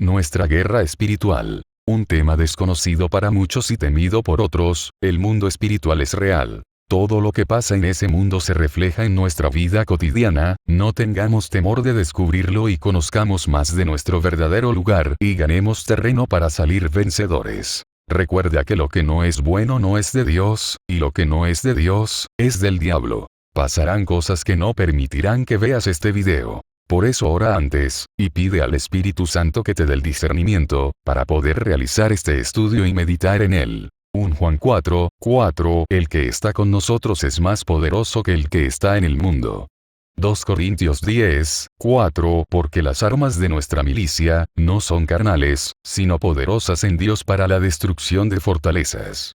Nuestra guerra espiritual. Un tema desconocido para muchos y temido por otros, el mundo espiritual es real. Todo lo que pasa en ese mundo se refleja en nuestra vida cotidiana, no tengamos temor de descubrirlo y conozcamos más de nuestro verdadero lugar y ganemos terreno para salir vencedores. Recuerda que lo que no es bueno no es de Dios, y lo que no es de Dios, es del diablo. Pasarán cosas que no permitirán que veas este video. Por eso ora antes, y pide al Espíritu Santo que te dé el discernimiento, para poder realizar este estudio y meditar en él. 1 Juan 4:4 El que está con nosotros es más poderoso que el que está en el mundo. 2 Corintios 10:4 Porque las armas de nuestra milicia, no son carnales, sino poderosas en Dios para la destrucción de fortalezas.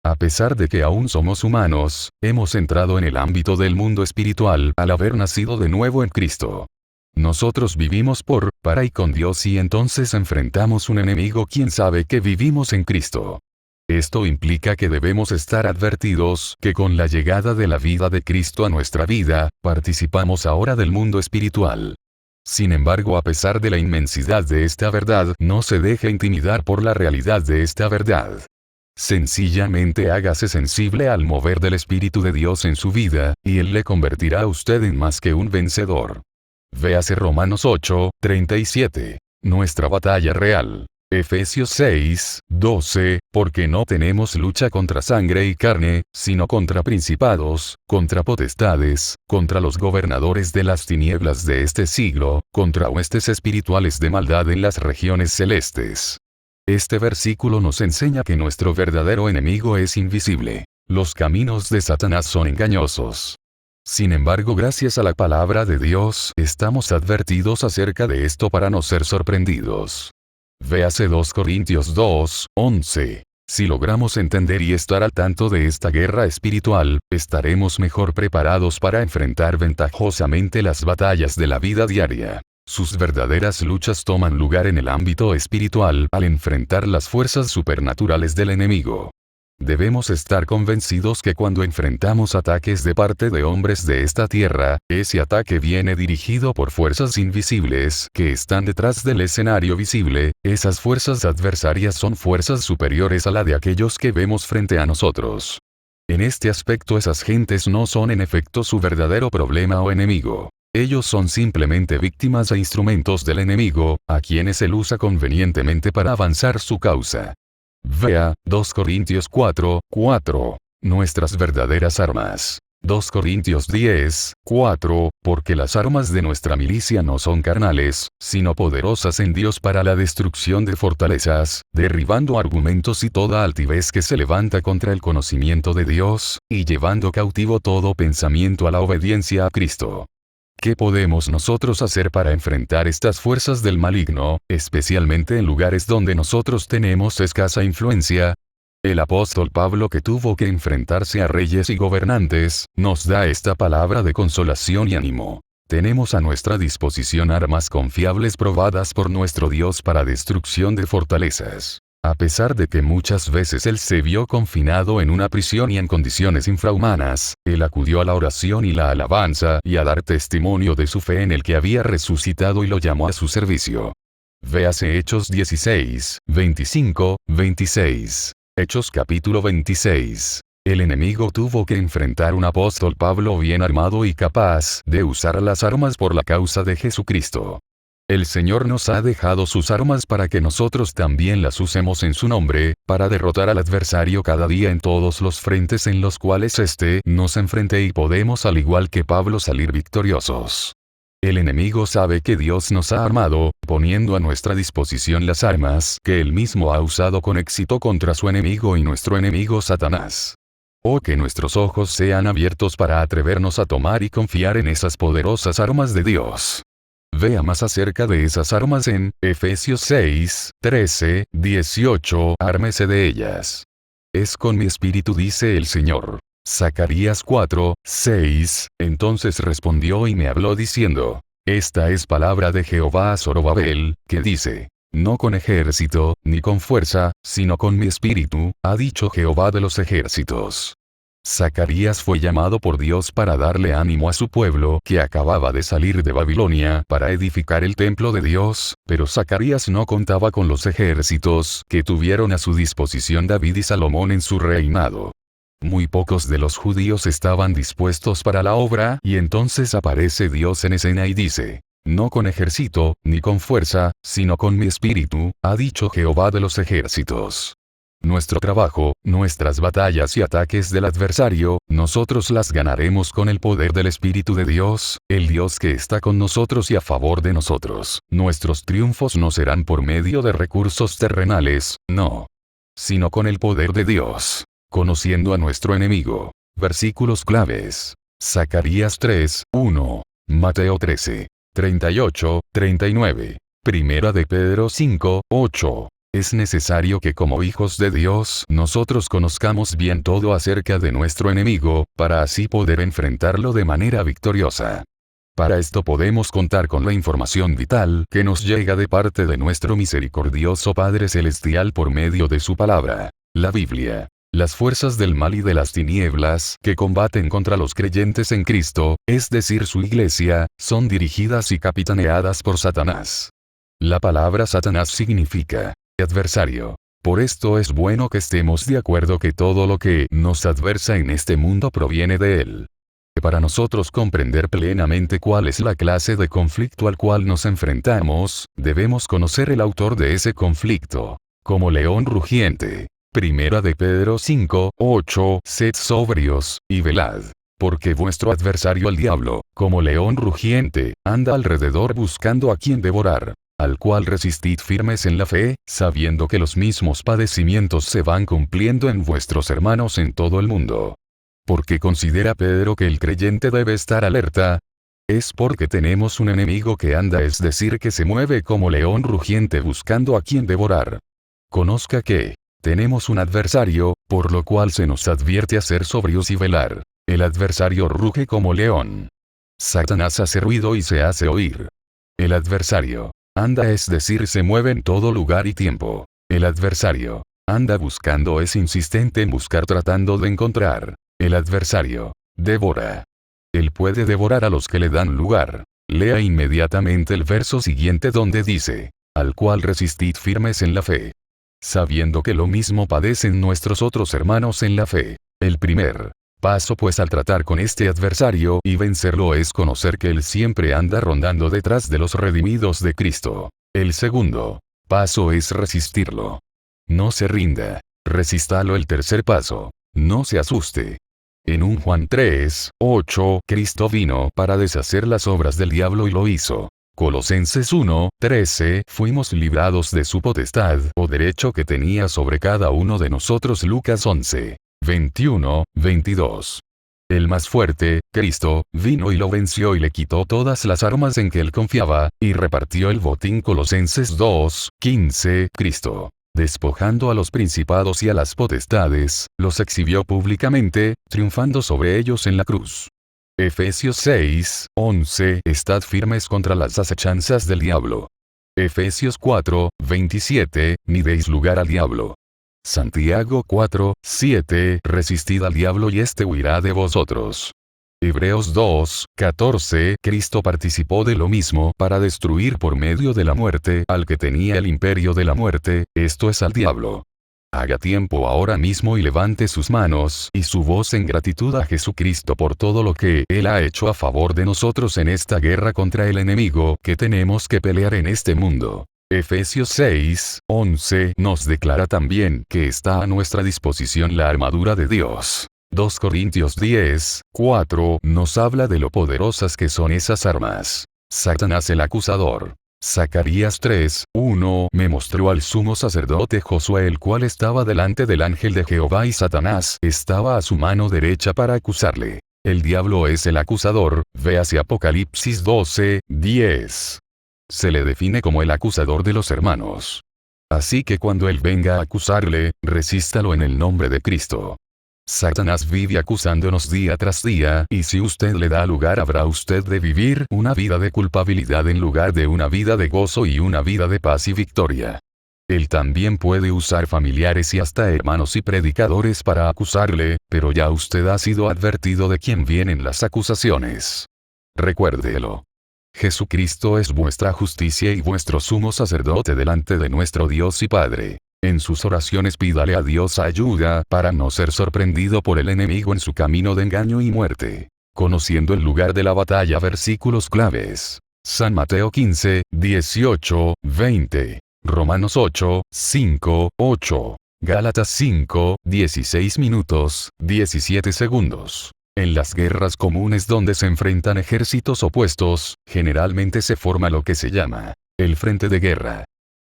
A pesar de que aún somos humanos, hemos entrado en el ámbito del mundo espiritual al haber nacido de nuevo en Cristo. Nosotros vivimos para y con Dios y entonces enfrentamos un enemigo quien sabe que vivimos en Cristo. Esto implica que debemos estar advertidos que con la llegada de la vida de Cristo a nuestra vida, participamos ahora del mundo espiritual. Sin embargo, a pesar de la inmensidad de esta verdad, no se deje intimidar por la realidad de esta verdad. Sencillamente hágase sensible al mover del Espíritu de Dios en su vida, y Él le convertirá a usted en más que un vencedor. Véase Romanos 8:37. Nuestra batalla real. Efesios 6:12, porque no tenemos lucha contra sangre y carne, sino contra principados, contra potestades, contra los gobernadores de las tinieblas de este siglo, contra huestes espirituales de maldad en las regiones celestes. Este versículo nos enseña que nuestro verdadero enemigo es invisible. Los caminos de Satanás son engañosos. Sin embargo, gracias a la palabra de Dios, estamos advertidos acerca de esto para no ser sorprendidos. Véase 2 Corintios 2:11. Si logramos entender y estar al tanto de esta guerra espiritual, estaremos mejor preparados para enfrentar ventajosamente las batallas de la vida diaria. Sus verdaderas luchas toman lugar en el ámbito espiritual al enfrentar las fuerzas supernaturales del enemigo. Debemos estar convencidos que cuando enfrentamos ataques de parte de hombres de esta tierra, ese ataque viene dirigido por fuerzas invisibles que están detrás del escenario visible. Esas fuerzas adversarias son fuerzas superiores a la de aquellos que vemos frente a nosotros. En este aspecto, esas gentes no son en efecto su verdadero problema o enemigo. Ellos son simplemente víctimas e instrumentos del enemigo, a quienes él usa convenientemente para avanzar su causa. Vea, 2 Corintios 4:4. Nuestras verdaderas armas. 2 Corintios 10:4, porque las armas de nuestra milicia no son carnales, sino poderosas en Dios para la destrucción de fortalezas, derribando argumentos y toda altivez que se levanta contra el conocimiento de Dios, y llevando cautivo todo pensamiento a la obediencia a Cristo. ¿Qué podemos nosotros hacer para enfrentar estas fuerzas del maligno, especialmente en lugares donde nosotros tenemos escasa influencia? El apóstol Pablo, que tuvo que enfrentarse a reyes y gobernantes, nos da esta palabra de consolación y ánimo. Tenemos a nuestra disposición armas confiables probadas por nuestro Dios para destrucción de fortalezas. A pesar de que muchas veces él se vio confinado en una prisión y en condiciones infrahumanas, él acudió a la oración y la alabanza y a dar testimonio de su fe en el que había resucitado y lo llamó a su servicio. Véase Hechos 16:25-26. Hechos capítulo 26. El enemigo tuvo que enfrentar un apóstol Pablo bien armado y capaz de usar las armas por la causa de Jesucristo. El Señor nos ha dejado sus armas para que nosotros también las usemos en su nombre, para derrotar al adversario cada día en todos los frentes en los cuales éste nos enfrente y podemos, al igual que Pablo, salir victoriosos. El enemigo sabe que Dios nos ha armado, poniendo a nuestra disposición las armas que él mismo ha usado con éxito contra su enemigo y nuestro enemigo Satanás. Oh, que nuestros ojos sean abiertos para atrevernos a tomar y confiar en esas poderosas armas de Dios. Vea más acerca de esas armas en Efesios 6:13-18. Ármese de ellas. Es con mi espíritu, dice el Señor. Zacarías 4:6. Entonces respondió y me habló diciendo: Esta es palabra de Jehová a Zorobabel, que dice: No con ejército, ni con fuerza, sino con mi espíritu, ha dicho Jehová de los ejércitos. Zacarías fue llamado por Dios para darle ánimo a su pueblo que acababa de salir de Babilonia para edificar el templo de Dios, pero Zacarías no contaba con los ejércitos que tuvieron a su disposición David y Salomón en su reinado. Muy pocos de los judíos estaban dispuestos para la obra y entonces aparece Dios en escena y dice: no con ejército, ni con fuerza, sino con mi espíritu, ha dicho Jehová de los ejércitos. Nuestro trabajo, nuestras batallas y ataques del adversario, nosotros las ganaremos con el poder del Espíritu de Dios, el Dios que está con nosotros y a favor de nosotros. Nuestros triunfos no serán por medio de recursos terrenales, no, sino con el poder de Dios. Conociendo a nuestro enemigo. Versículos claves. Zacarías 3, 1. Mateo 13, 38, 39. Primera de Pedro 5, 8. Es necesario que como hijos de Dios nosotros conozcamos bien todo acerca de nuestro enemigo, para así poder enfrentarlo de manera victoriosa. Para esto podemos contar con la información vital que nos llega de parte de nuestro misericordioso Padre Celestial por medio de su palabra, la Biblia. Las fuerzas del mal y de las tinieblas que combaten contra los creyentes en Cristo, es decir su iglesia, son dirigidas y capitaneadas por Satanás. La palabra Satanás significa adversario. Por esto es bueno que estemos de acuerdo que todo lo que nos adversa en este mundo proviene de él. Para nosotros comprender plenamente cuál es la clase de conflicto al cual nos enfrentamos, debemos conocer el autor de ese conflicto. Como león rugiente. Primera de Pedro 5, 8. Sed sobrios, y velad. Porque vuestro adversario el diablo, como león rugiente, anda alrededor buscando a quien devorar. Al cual resistid firmes en la fe, sabiendo que los mismos padecimientos se van cumpliendo en vuestros hermanos en todo el mundo. ¿Por qué considera Pedro que el creyente debe estar alerta? Es porque tenemos un enemigo que anda, es decir, que se mueve como león rugiente buscando a quien devorar. Conozca que tenemos un adversario, por lo cual se nos advierte a ser sobrios y velar. El adversario ruge como león. Satanás hace ruido y se hace oír. El adversario anda, es decir, se mueve en todo lugar y tiempo. El adversario anda buscando, es insistente en buscar, tratando de encontrar. El adversario devora. Él puede devorar a los que le dan lugar. Lea inmediatamente el verso siguiente donde dice: al cual resistid firmes en la fe, sabiendo que lo mismo padecen nuestros otros hermanos en la fe. El primer paso pues al tratar con este adversario y vencerlo es conocer que él siempre anda rondando detrás de los redimidos de Cristo. El segundo paso es resistirlo. No se rinda. Resístalo. El tercer paso. No se asuste. En 1 Juan 3, 8, Cristo vino para deshacer las obras del diablo y lo hizo. Colosenses 1, 13, fuimos librados de su potestad o derecho que tenía sobre cada uno de nosotros. Lucas 11, 21, 22. El más fuerte, Cristo, vino y lo venció y le quitó todas las armas en que él confiaba, y repartió el botín. Colosenses 2, 15, Cristo, despojando a los principados y a las potestades, los exhibió públicamente, triunfando sobre ellos en la cruz. Efesios 6, 11, estad firmes contra las acechanzas del diablo. Efesios 4, 27, ni deis lugar al diablo. Santiago 4, 7, resistid al diablo y éste huirá de vosotros. Hebreos 2, 14, Cristo participó de lo mismo para destruir por medio de la muerte al que tenía el imperio de la muerte, esto es al diablo. Haga tiempo ahora mismo y levante sus manos y su voz en gratitud a Jesucristo por todo lo que Él ha hecho a favor de nosotros en esta guerra contra el enemigo que tenemos que pelear en este mundo. Efesios 6, 11 nos declara también que está a nuestra disposición la armadura de Dios. 2 Corintios 10, 4 nos habla de lo poderosas que son esas armas. Satanás el acusador. Zacarías 3, 1 me mostró al sumo sacerdote Josué, el cual estaba delante del ángel de Jehová, y Satanás estaba a su mano derecha para acusarle. El diablo es el acusador, véase Apocalipsis 12, 10. Se le define como el acusador de los hermanos. Así que cuando él venga a acusarle, resístalo en el nombre de Cristo. Satanás vive acusándonos día tras día, y si usted le da lugar habrá usted de vivir una vida de culpabilidad en lugar de una vida de gozo y una vida de paz y victoria. Él también puede usar familiares y hasta hermanos y predicadores para acusarle, pero ya usted ha sido advertido de quién vienen las acusaciones. Recuérdelo. Jesucristo es vuestra justicia y vuestro sumo sacerdote delante de nuestro Dios y Padre. En sus oraciones pídale a Dios ayuda para no ser sorprendido por el enemigo en su camino de engaño y muerte. Conociendo el lugar de la batalla, versículos claves. San Mateo 15, 18, 20. Romanos 8, 5, 8. Gálatas 5, 16 minutos, 17 segundos. En las guerras comunes donde se enfrentan ejércitos opuestos, generalmente se forma lo que se llama el frente de guerra.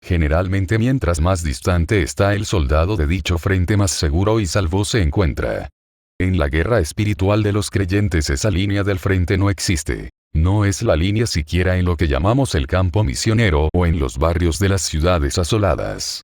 Generalmente mientras más distante está el soldado de dicho frente, más seguro y salvo se encuentra. En la guerra espiritual de los creyentes esa línea del frente no existe. No es la línea siquiera en lo que llamamos el campo misionero o en los barrios de las ciudades asoladas.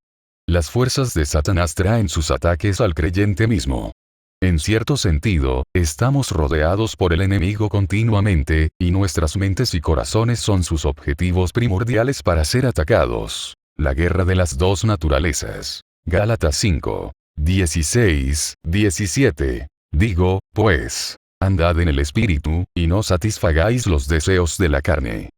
Las fuerzas de Satanás traen sus ataques al creyente mismo. En cierto sentido, estamos rodeados por el enemigo continuamente, y nuestras mentes y corazones son sus objetivos primordiales para ser atacados. La guerra de las dos naturalezas. Gálatas 5, 16, 17. Digo, pues, andad en el Espíritu, y no satisfagáis los deseos de la carne.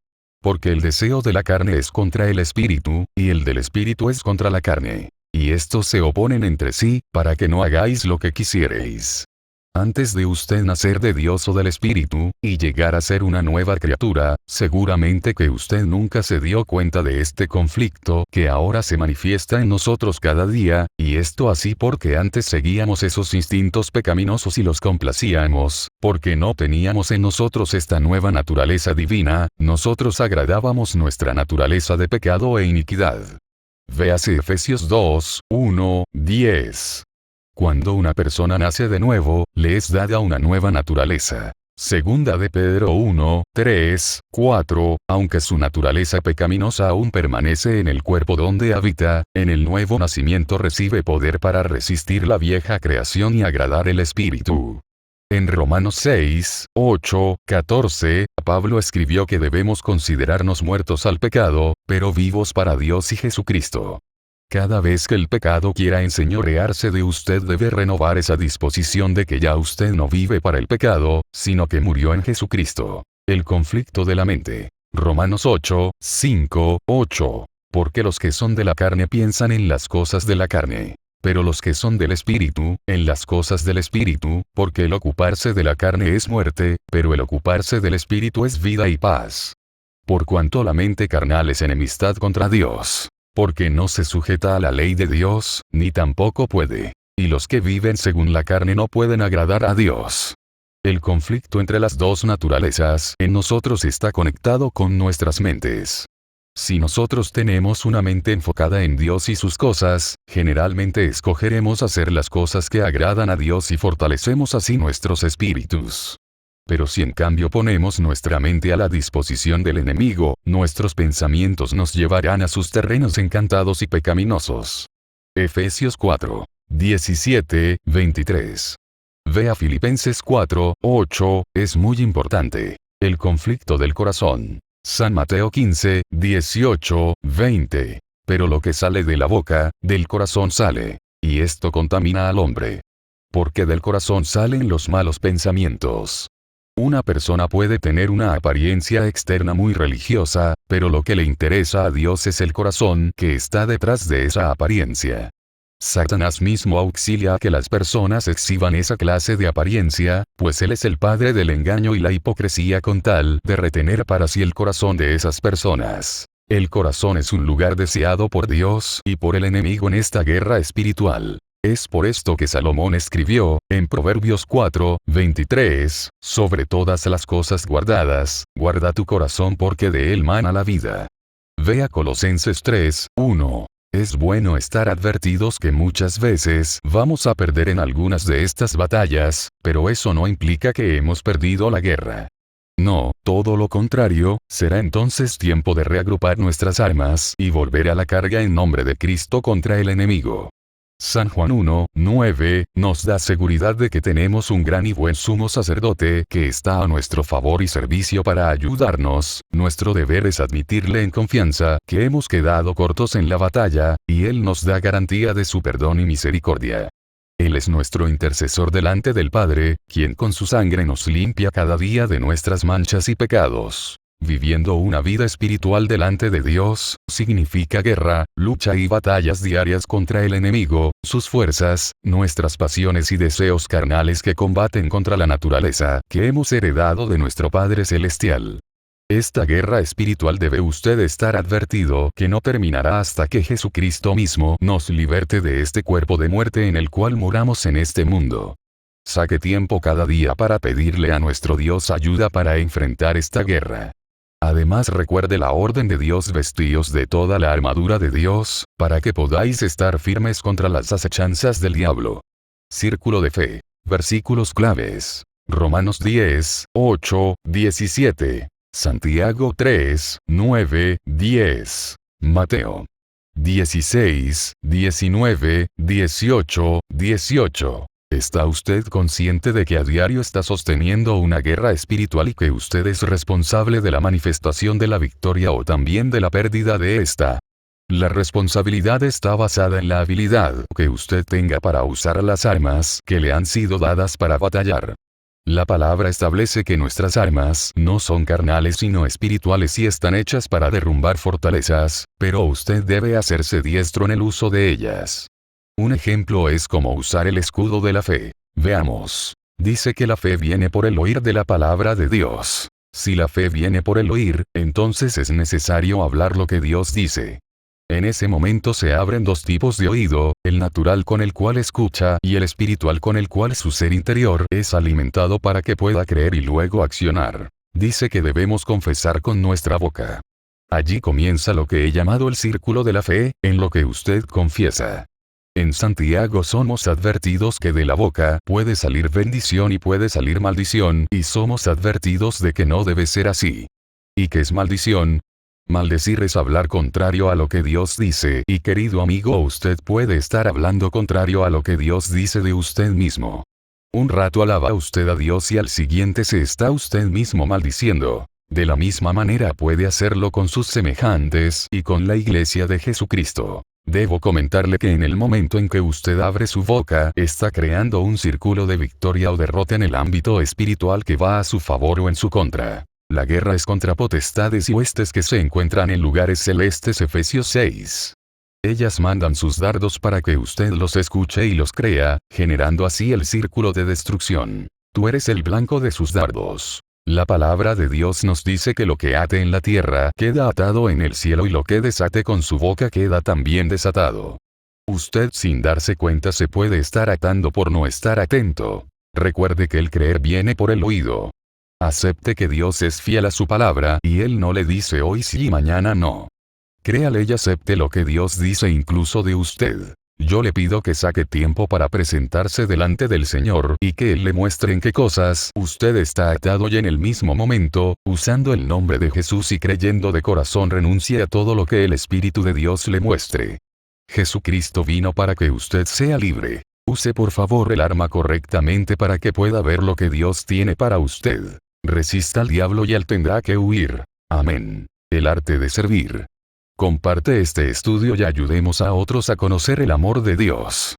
Porque el deseo de la carne es contra el Espíritu, y el del Espíritu es contra la carne. Y estos se oponen entre sí, para que no hagáis lo que quisiereis. Antes de usted nacer de Dios o del Espíritu, y llegar a ser una nueva criatura, seguramente que usted nunca se dio cuenta de este conflicto que ahora se manifiesta en nosotros cada día, y esto así porque antes seguíamos esos instintos pecaminosos y los complacíamos, porque no teníamos en nosotros esta nueva naturaleza divina, nosotros agradábamos nuestra naturaleza de pecado e iniquidad. Véase Efesios 2, 1, 10. Cuando una persona nace de nuevo, le es dada una nueva naturaleza. Segunda de Pedro 1, 3, 4, aunque su naturaleza pecaminosa aún permanece en el cuerpo donde habita, en el nuevo nacimiento recibe poder para resistir la vieja creación y agradar el Espíritu. En Romanos 6, 8, 14, Pablo escribió que debemos considerarnos muertos al pecado, pero vivos para Dios y Jesucristo. Cada vez que el pecado quiera enseñorearse de usted, debe renovar esa disposición de que ya usted no vive para el pecado, sino que murió en Jesucristo. El conflicto de la mente. Romanos 8, 5, 8. Porque los que son de la carne piensan en las cosas de la carne. Pero los que son del Espíritu, en las cosas del Espíritu, porque el ocuparse de la carne es muerte, pero el ocuparse del Espíritu es vida y paz. Por cuanto la mente carnal es enemistad contra Dios. Porque no se sujeta a la ley de Dios, ni tampoco puede. Y los que viven según la carne no pueden agradar a Dios. El conflicto entre las dos naturalezas en nosotros está conectado con nuestras mentes. Si nosotros tenemos una mente enfocada en Dios y sus cosas, generalmente escogeremos hacer las cosas que agradan a Dios y fortalecemos así nuestros espíritus. Pero si en cambio ponemos nuestra mente a la disposición del enemigo, nuestros pensamientos nos llevarán a sus terrenos encantados y pecaminosos. Efesios 4, 17, 23. Vea Filipenses 4, 8, es muy importante. El conflicto del corazón. San Mateo 15, 18, 20. Pero lo que sale de la boca, del corazón sale. Y esto contamina al hombre. Porque del corazón salen los malos pensamientos. Una persona puede tener una apariencia externa muy religiosa, pero lo que le interesa a Dios es el corazón que está detrás de esa apariencia. Satanás mismo auxilia a que las personas exhiban esa clase de apariencia, pues él es el padre del engaño y la hipocresía con tal de retener para sí el corazón de esas personas. El corazón es un lugar deseado por Dios y por el enemigo en esta guerra espiritual. Es por esto que Salomón escribió, en Proverbios 4, 23, sobre todas las cosas guardadas, guarda tu corazón porque de él mana la vida. Vea Colosenses 3, 1. Es bueno estar advertidos que muchas veces vamos a perder en algunas de estas batallas, pero eso no implica que hemos perdido la guerra. No, todo lo contrario, será entonces tiempo de reagrupar nuestras armas y volver a la carga en nombre de Cristo contra el enemigo. San Juan 1:9, nos da seguridad de que tenemos un gran y buen sumo sacerdote que está a nuestro favor y servicio para ayudarnos. Nuestro deber es admitirle en confianza que hemos quedado cortos en la batalla, y Él nos da garantía de su perdón y misericordia. Él es nuestro intercesor delante del Padre, quien con su sangre nos limpia cada día de nuestras manchas y pecados. Viviendo una vida espiritual delante de Dios, significa guerra, lucha y batallas diarias contra el enemigo, sus fuerzas, nuestras pasiones y deseos carnales que combaten contra la naturaleza que hemos heredado de nuestro Padre Celestial. Esta guerra espiritual debe usted estar advertido que no terminará hasta que Jesucristo mismo nos liberte de este cuerpo de muerte en el cual moramos en este mundo. Saque tiempo cada día para pedirle a nuestro Dios ayuda para enfrentar esta guerra. Además recuerde la orden de Dios: vestíos de toda la armadura de Dios, para que podáis estar firmes contra las acechanzas del diablo. Círculo de fe. Versículos claves. Romanos 10:8, 17. Santiago 3:9, 10. Mateo 16, 19, 18, 18. ¿Está usted consciente de que a diario está sosteniendo una guerra espiritual y que usted es responsable de la manifestación de la victoria o también de la pérdida de esta? La responsabilidad está basada en la habilidad que usted tenga para usar las armas que le han sido dadas para batallar. La palabra establece que nuestras armas no son carnales sino espirituales y están hechas para derrumbar fortalezas, pero usted debe hacerse diestro en el uso de ellas. Un ejemplo es cómo usar el escudo de la fe. Veamos. Dice que la fe viene por el oír de la palabra de Dios. Si la fe viene por el oír, entonces es necesario hablar lo que Dios dice. En ese momento se abren dos tipos de oído, el natural con el cual escucha y el espiritual con el cual su ser interior es alimentado para que pueda creer y luego accionar. Dice que debemos confesar con nuestra boca. Allí comienza lo que he llamado el círculo de la fe, en lo que usted confiesa. En Santiago somos advertidos que de la boca puede salir bendición y puede salir maldición, y somos advertidos de que no debe ser así. ¿Y qué es maldición? Maldecir es hablar contrario a lo que Dios dice, y querido amigo, usted puede estar hablando contrario a lo que Dios dice de usted mismo. Un rato alaba usted a Dios y al siguiente se está usted mismo maldiciendo. De la misma manera puede hacerlo con sus semejantes y con la Iglesia de Jesucristo. Debo comentarle que en el momento en que usted abre su boca, está creando un círculo de victoria o derrota en el ámbito espiritual que va a su favor o en su contra. La guerra es contra potestades y huestes que se encuentran en lugares celestes. Efesios 6. Ellas mandan sus dardos para que usted los escuche y los crea, generando así el círculo de destrucción. Tú eres el blanco de sus dardos. La palabra de Dios nos dice que lo que ate en la tierra queda atado en el cielo y lo que desate con su boca queda también desatado. Usted sin darse cuenta se puede estar atando por no estar atento. Recuerde que el creer viene por el oído. Acepte que Dios es fiel a su palabra y Él no le dice hoy sí y mañana no. Créale y acepte lo que Dios dice incluso de usted. Yo le pido que saque tiempo para presentarse delante del Señor y que Él le muestre en qué cosas usted está atado y en el mismo momento, usando el nombre de Jesús y creyendo de corazón, renuncie a todo lo que el Espíritu de Dios le muestre. Jesucristo vino para que usted sea libre. Use por favor el arma correctamente para que pueda ver lo que Dios tiene para usted. Resista al diablo y él tendrá que huir. Amén. El arte de servir. Comparte este estudio y ayudemos a otros a conocer el amor de Dios.